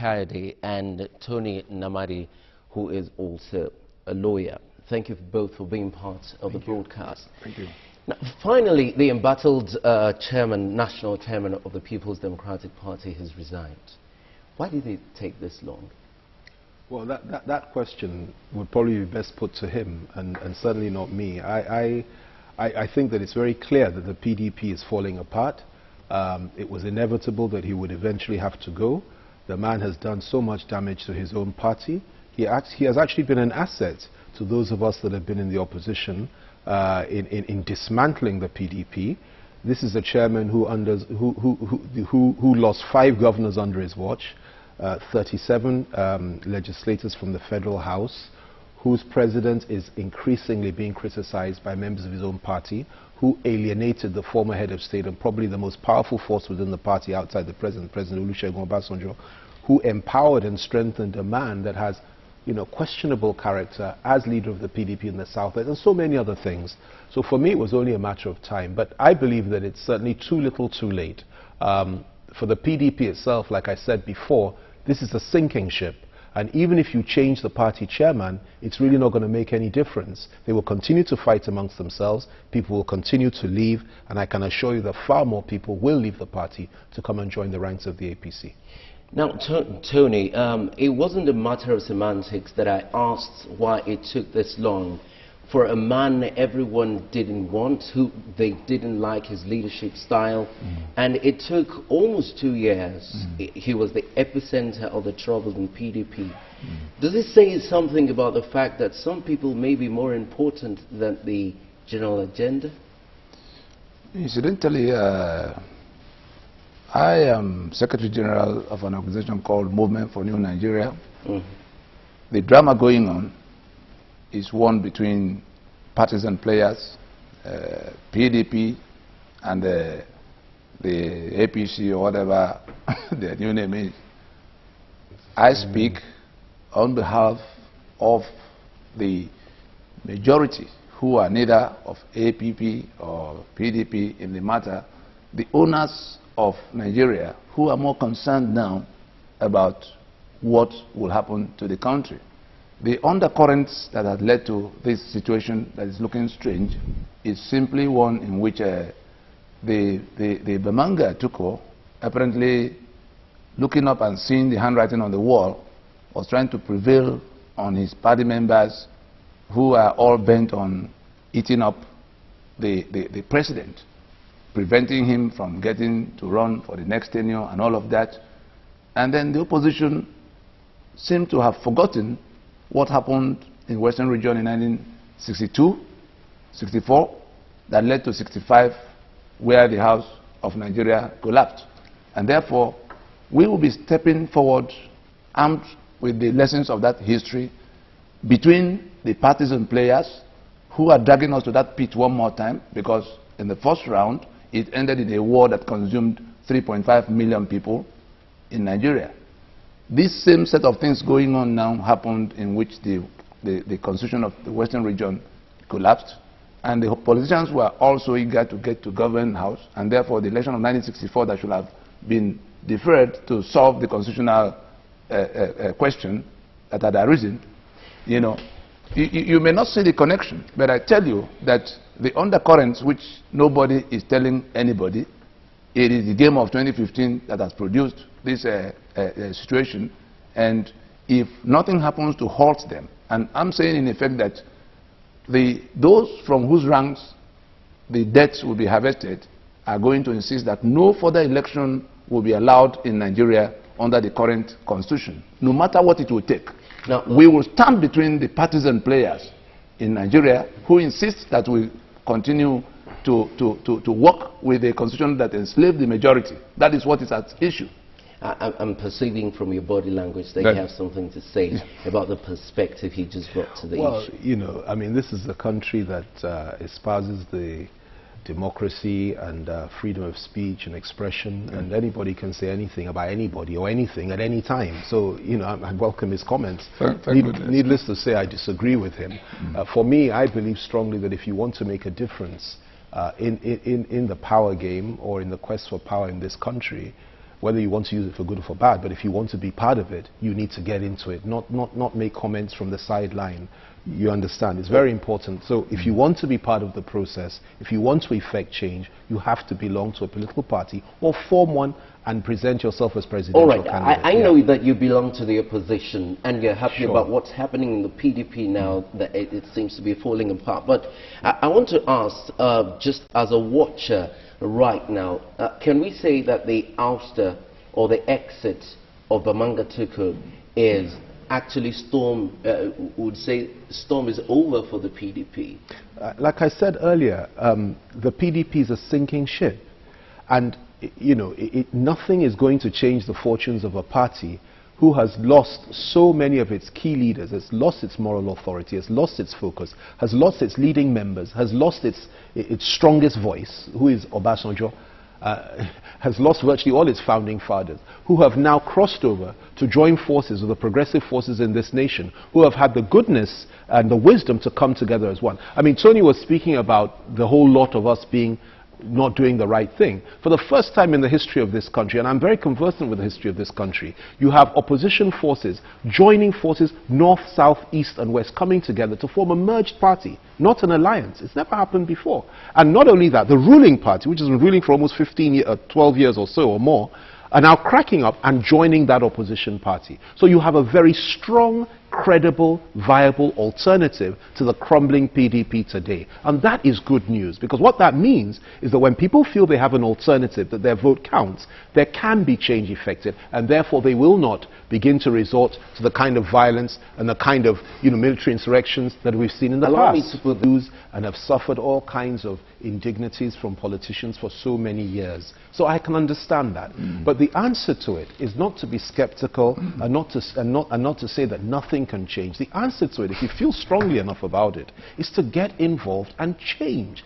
Kayode, and Tony Nnadi, who is also a lawyer. Thank you both for being part of the broadcast. Thank you. Now, finally, the embattled national chairman of the People's Democratic Party has resigned. Why did it take this long? Well, that question would probably be best put to him, and certainly not me. I think that it's very clear that the PDP is falling apart. It was inevitable that he would eventually have to go. The man has done so much damage to his own party. He has actually been an asset to those of us that have been in the opposition in dismantling the PDP. This is a chairman who lost 5 governors under his watch, 37 legislators from the Federal House, whose president is increasingly being criticized by members of his own party, who alienated the former head of state and probably the most powerful force within the party outside the President Olusegun Obasanjo, who empowered and strengthened a man that has, questionable character as leader of the PDP in the Southwest, and so many other things. So for me, it was only a matter of time. But I believe that it's certainly too little too late. For the PDP itself, like I said before, this is a sinking ship. And even if you change the party chairman, it's really not going to make any difference. They will continue to fight amongst themselves. People will continue to leave. And I can assure you that far more people will leave the party to come and join the ranks of the APC. Now, Tony, it wasn't a matter of semantics that I asked why it took this long for a man everyone didn't want, who they didn't like his leadership style, and it took almost 2 years. He was the epicenter of the trouble in PDP. Does it say something about the fact that some people may be more important than the general agenda? Incidentally, I am Secretary General of an organization called Movement for New Nigeria. The drama going on is one between partisan players, PDP and the APC or whatever their new name is. I speak on behalf of the majority who are neither of APP or PDP in the matter, the owners of Nigeria, who are more concerned now about what will happen to the country. The undercurrents that have led to this situation that is looking strange is simply one in which the Bamanga Tuko, apparently looking up and seeing the handwriting on the wall, was trying to prevail on his party members who are all bent on eating up the president, preventing him from getting to run for the next tenure and all of that. And then the opposition seemed to have forgotten what happened in Western region in 1962, 64, that led to 65, where the House of Nigeria collapsed. And therefore, we will be stepping forward, armed with the lessons of that history, between the partisan players who are dragging us to that pit one more time, because in the first round, it ended in a war that consumed 3.5 million people in Nigeria. This same set of things going on now happened in which the constitution of the Western region collapsed, and the politicians were also eager to get to govern house, and therefore the election of 1964 that should have been deferred to solve the constitutional question that had arisen. You may not see the connection, but I tell you that the undercurrents which nobody is telling anybody, it is the game of 2015 that has produced this situation, and if nothing happens to halt them, and I'm saying in effect that those from whose ranks the debts will be harvested are going to insist that no further election will be allowed in Nigeria under the current constitution, no matter what it will take. Now, we will stand between the partisan players in Nigeria who insist that we continue to work with a constitution that enslaved the majority. That is what is at issue. I'm perceiving from your body language that you have something to say about the perspective he just brought to the issue. Well, I mean, this is a country that espouses the democracy and freedom of speech and expression, and anybody can say anything about anybody or anything at any time. So, I welcome his comments. Needless to say, I disagree with him. For me, I believe strongly that if you want to make a difference in the power game or in the quest for power in this country, whether you want to use it for good or for bad, but if you want to be part of it, you need to get into it, not make comments from the sideline. You understand? It's very important. So if you want to be part of the process, if you want to effect change, you have to belong to a political party or form one and present yourself as presidential candidate. I know that you belong to the opposition and you're happy Sure. about what's happening in the PDP now, that it seems to be falling apart. But I want to ask, just as a watcher right now, can we say that the ouster or the exit of Bamanga Tukur is actually would say storm is over for the PDP? Like I said earlier, the PDP is a sinking ship, and you know, nothing is going to change the fortunes of a party who has lost so many of its key leaders, has lost its moral authority, has lost its focus, has lost its leading members, has lost its strongest voice, who is Obasanjo, has lost virtually all its founding fathers, who have now crossed over to join forces with the progressive forces in this nation, who have had the goodness and the wisdom to come together as one. I mean, Tony was speaking about the whole lot of us not doing the right thing. For the first time in the history of this country, and I'm very conversant with the history of this country, you have opposition forces joining forces north, south, east and west, coming together to form a merged party, not an alliance. It's never happened before. And not only that, the ruling party, which has been ruling for almost 12 years or so or more, are now cracking up and joining that opposition party. So you have a very strong, credible, viable alternative to the crumbling PDP today. And that is good news, because what that means is that when people feel they have an alternative, that their vote counts, there can be change effected, and therefore they will not begin to resort to the kind of violence and the kind of military insurrections that we've seen in the past. And have suffered all kinds of indignities from politicians for so many years. So I can understand that. But the answer to it is not to be skeptical and not to say that nothing can change. The answer to it, if you feel strongly enough about it, is to get involved and change.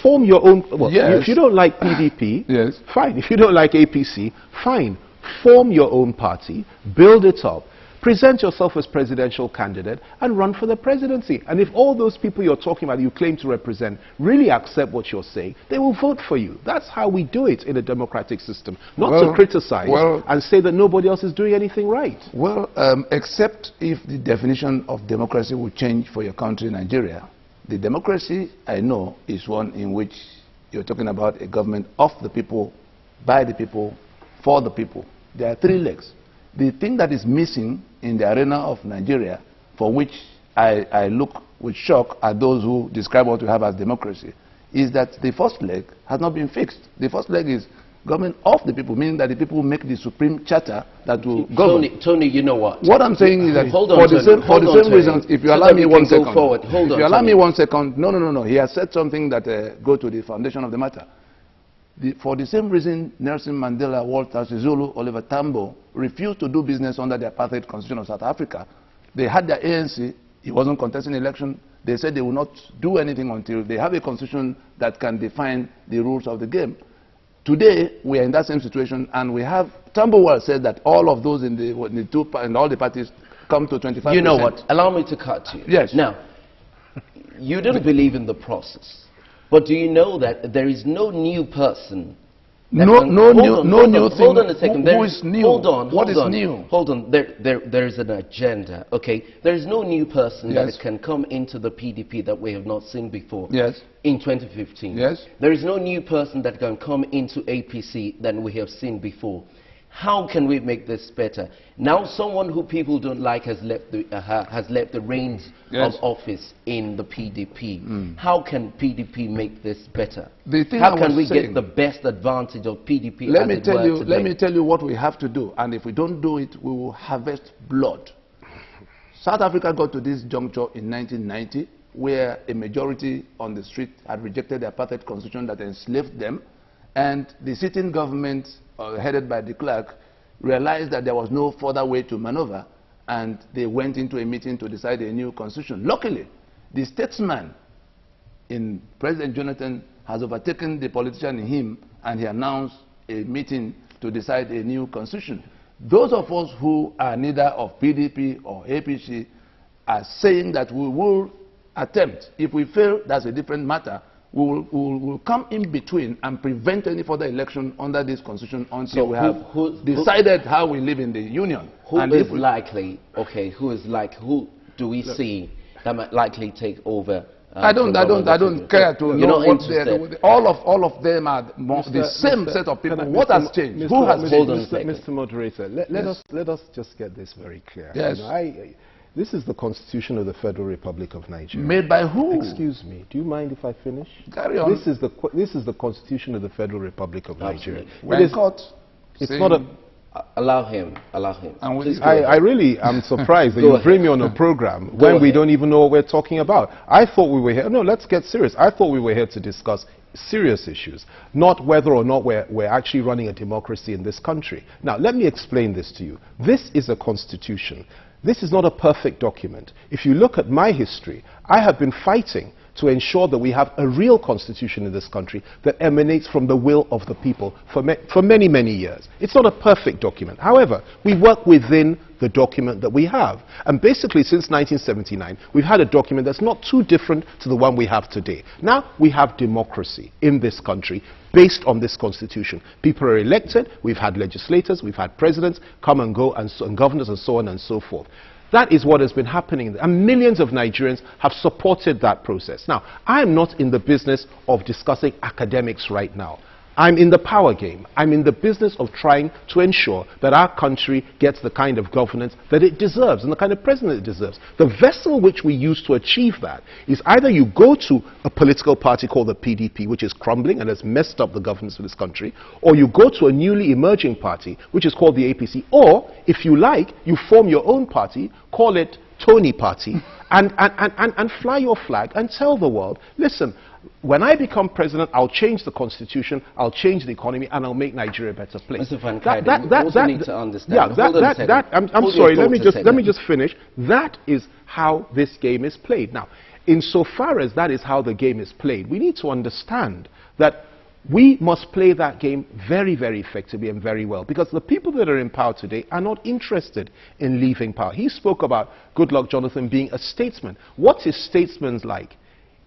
Form your own. Well, yes. If you don't like PDP, yes, fine. If you don't like APC, fine. Form your own party, build it up, present yourself as presidential candidate and run for the presidency. And if all those people you're talking about, you claim to represent, really accept what you're saying, they will vote for you. That's how we do it in a democratic system. Not to criticize and say that nobody else is doing anything right. Well, except if the definition of democracy will change for your country, Nigeria. The democracy, I know, is one in which you're talking about a government of the people, by the people, for the people. There are three legs. The thing that is missing in the arena of Nigeria, for which I look with shock at those who describe what we have as democracy, is that the first leg has not been fixed. The first leg is government of the people, meaning that the people make the supreme charter that will govern. Tony, you know what? What I'm saying is that hold on, for the same reasons, if you allow me 1 second. If you allow me 1 second, no. He has said something that go to the foundation of the matter. For the same reason, Nelson Mandela, Walter Sisulu, Oliver Tambo refused to do business under the apartheid constitution of South Africa. They had their ANC, he wasn't contesting election. They said they will not do anything until they have a constitution that can define the rules of the game. Today, we are in that same situation, and we have, Tambo said that all of those in all the parties come to 25%. You know what? Allow me to cut you. Yes. Now, you don't believe in the process. But do you know that there is no new person? Hold on a second. Who is new? What is new? Hold on. There is an agenda. Okay. There is no new person that can come into the PDP that we have not seen before. Yes. In 2015. Yes. There is no new person that can come into APC than we have seen before. How can we make this better? Now someone who people don't like has left the reins of office in the PDP. How can PDP make this better? How can we get the best advantage of PDP? Let me tell you what we have to do, and if we don't do it, we will harvest blood. South Africa got to this juncture in 1990, where a majority on the street had rejected the apartheid constitution that enslaved them, and the sitting government, headed by de Klerk, realized that there was no further way to maneuver, and they went into a meeting to decide a new constitution. Luckily, the statesman in President Jonathan has overtaken the politician in him, and he announced a meeting to decide a new constitution. Those of us who are neither of PDP or APC are saying that we will attempt. If we fail, that's a different matter. will come in between and prevent any further election under this constitution until we have decided how we live in the union. Who is likely, okay, who do we see that might likely take over? I don't care to know what all of them are the same set of people. What has changed? Who has changed? Mr. Moderator, let us just get this very clear. Yes. You know, this is the Constitution of the Federal Republic of Nigeria. Made by who? Excuse me. Do you mind if I finish? Carry on. This is the Constitution of the Federal Republic of Nigeria. It's not a. Allow him. I really am surprised that you bring me on a program when we don't even know what we're talking about. I thought we were here. No, let's get serious. I thought we were here to discuss serious issues, not whether or not we're actually running a democracy in this country. Now, let me explain this to you. This is a constitution. This is not a perfect document. If you look at my history, I have been fighting to ensure that we have a real constitution in this country that emanates from the will of the people for many, many years. It's not a perfect document. However, we work within the document that we have. And basically, since 1979, we've had a document that's not too different to the one we have today. Now, we have democracy in this country based on this constitution. People are elected, we've had legislators, we've had presidents come and go, and governors, and so on and so forth. That is what has been happening, and millions of Nigerians have supported that process. Now, I am not in the business of discussing academics right now. I'm in the power game. I'm in the business of trying to ensure that our country gets the kind of governance that it deserves and the kind of president it deserves. The vessel which we use to achieve that is either you go to a political party called the PDP, which is crumbling and has messed up the governance of this country, or you go to a newly emerging party, which is called the APC, or, if you like, you form your own party, call it Tony Party, and fly your flag and tell the world, listen, when I become president, I'll change the constitution, I'll change the economy, and I'll make Nigeria a better place. Mr. Van Kaiden, you also need to understand. Yeah, I'm sorry, let me just finish. That is how this game is played. Now, insofar as that is how the game is played, we need to understand that we must play that game very, very effectively and very well, because the people that are in power today are not interested in leaving power. He spoke about Goodluck Jonathan being a statesman. What is statesman like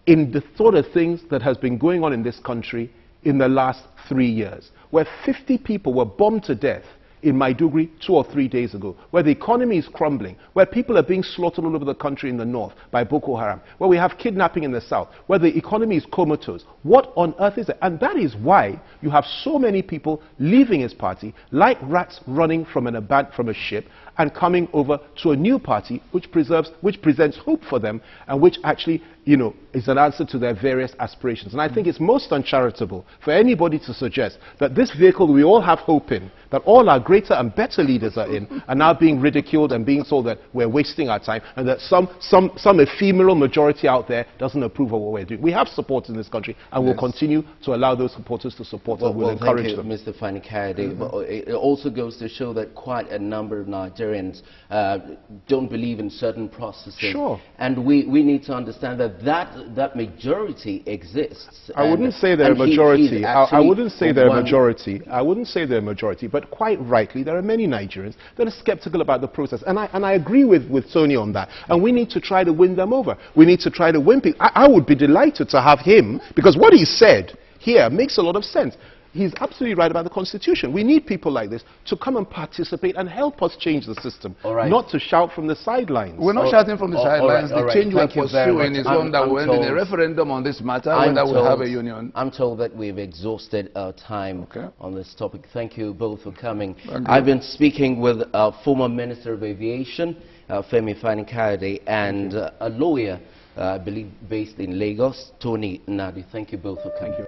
in the sort of things that has been going on in this country in the last 3 years, where 50 people were bombed to death in Maiduguri 2 or 3 days ago, where the economy is crumbling, where people are being slaughtered all over the country in the north by Boko Haram, where we have kidnapping in the south, where the economy is comatose. What on earth is it? And that is why you have so many people leaving his party, like rats running from a ship, and coming over to a new party which presents hope for them, and which actually, you know, is an answer to their various aspirations. And I think it's most uncharitable for anybody to suggest that this vehicle we all have hope in, that all our greater and better leaders are in, are now being ridiculed and being told that we're wasting our time, and that some ephemeral majority out there doesn't approve of what we're doing. We have support in this country, and we'll continue to allow those supporters to support us. We'll encourage them. Mr. Van Kaiden. It also goes to show that quite a number of Nigerians don't believe in certain processes. Sure. And we need to understand that majority exists. I wouldn't say they're a majority. I wouldn't say they're a majority. I wouldn't say they're a majority, but quite rightly, there are many Nigerians that are skeptical about the process. And I agree with Tony on that. And we need to try to win them over. We need to try to win people. I would be delighted to have him, because what he said here makes a lot of sense. He's absolutely right about the Constitution. We need people like this to come and participate and help us change the system, not to shout from the sidelines. We're not shouting from the sidelines. The change we're pursuing is one that will end in a referendum on this matter, whether we'll have a union. I'm told that we've exhausted our time on this topic. Thank you both for coming. I've been speaking with former Minister of Aviation, Femi Fani-Kayode, and a lawyer, I believe, based in Lagos, Tony Nnadi. Thank you both for coming.